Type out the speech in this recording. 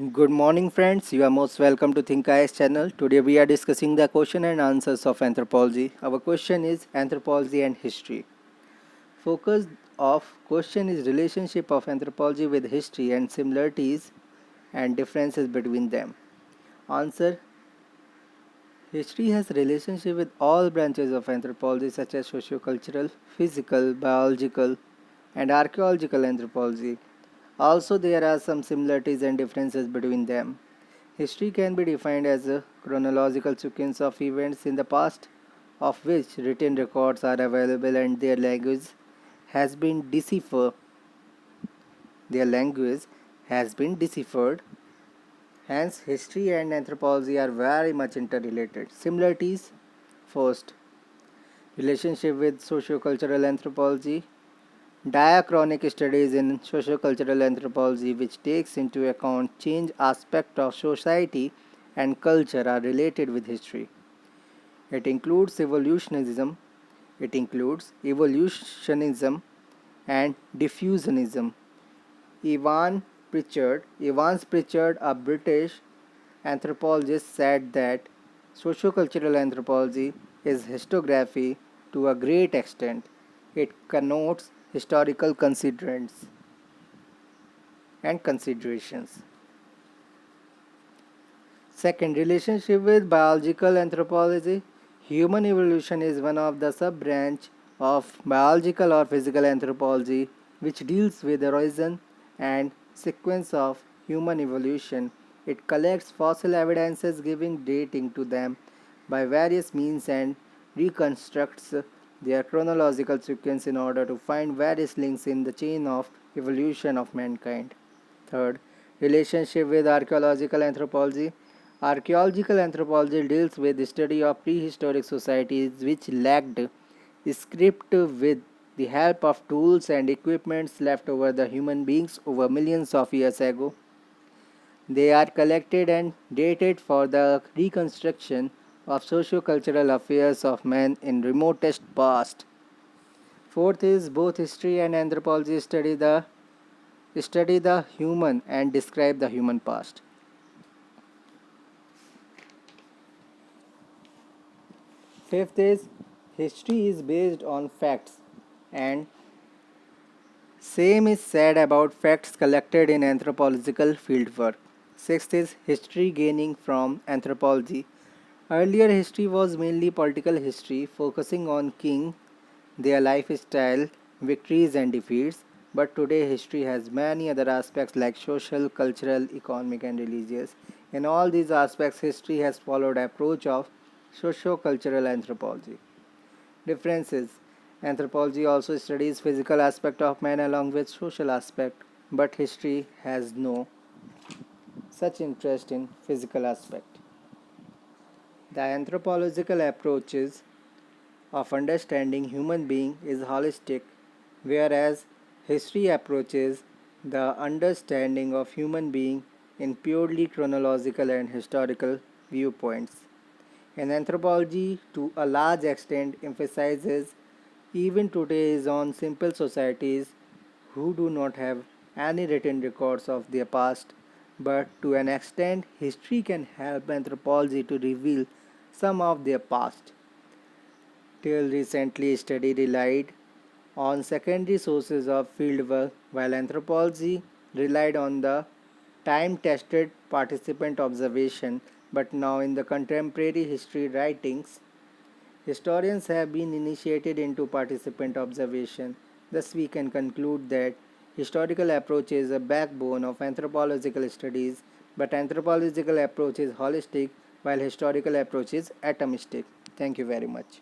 Good morning, friends. You are most welcome to Think IS channel. Today we are discussing the question and answers of anthropology. Our question is anthropology and history. Focus of question is relationship of anthropology with history and similarities and differences between them. Answer: history has relationship with all branches of anthropology such as sociocultural, physical, biological, and archaeological anthropology. Also, there are some similarities and differences between them. History can be defined as a chronological sequence of events in the past, of which written records are available and has been deciphered. Their language has been deciphered. Hence, history and anthropology are very much interrelated. Similarities: first, relationship with sociocultural anthropology. Diachronic studies in sociocultural anthropology, which takes into account change aspects of society and culture, are related with history. It includes evolutionism and diffusionism. Evans Pritchard, a British anthropologist, said that sociocultural anthropology is historiography to a great extent. It connotes historical considerants and considerations. Second, relationship with biological anthropology. Human evolution is one of the sub-branch of biological or physical anthropology which deals with the origin and sequence of human evolution. It collects fossil evidences giving dating to them by various means and reconstructs their chronological sequence in order to find various links in the chain of evolution of mankind. Third, relationship with archaeological anthropology. Archaeological anthropology deals with the study of prehistoric societies which lacked script with the help of tools and equipments left over the human beings over millions of years ago. They are collected and dated for the reconstruction of socio-cultural affairs of man in remotest past. Fourth is both history and anthropology study the human and describe the human past. Fifth is history is based on facts and same is said about facts collected in anthropological fieldwork. Sixth is history gaining from anthropology. Earlier history was mainly political history focusing on king, their lifestyle, victories and defeats, but today history has many other aspects like social, cultural, economic and religious. In all these aspects history has followed approach of socio-cultural anthropology. Differences: anthropology also studies physical aspect of man along with social aspect, but history has no such interest in physical aspect. The anthropological approaches of understanding human being is holistic, whereas history approaches the understanding of human being in purely chronological and historical viewpoints. And anthropology, to a large extent, emphasizes even today is on simple societies who do not have any written records of their past, but to an extent, history can help anthropology to reveal some of their past. Till recently, study relied on secondary sources of fieldwork, while anthropology relied on the time tested participant observation. But now, in the contemporary history writings, historians have been initiated into participant observation. Thus, we can conclude that historical approach is a backbone of anthropological studies, but anthropological approach is holistic while historical approach is atomistic. Thank you very much.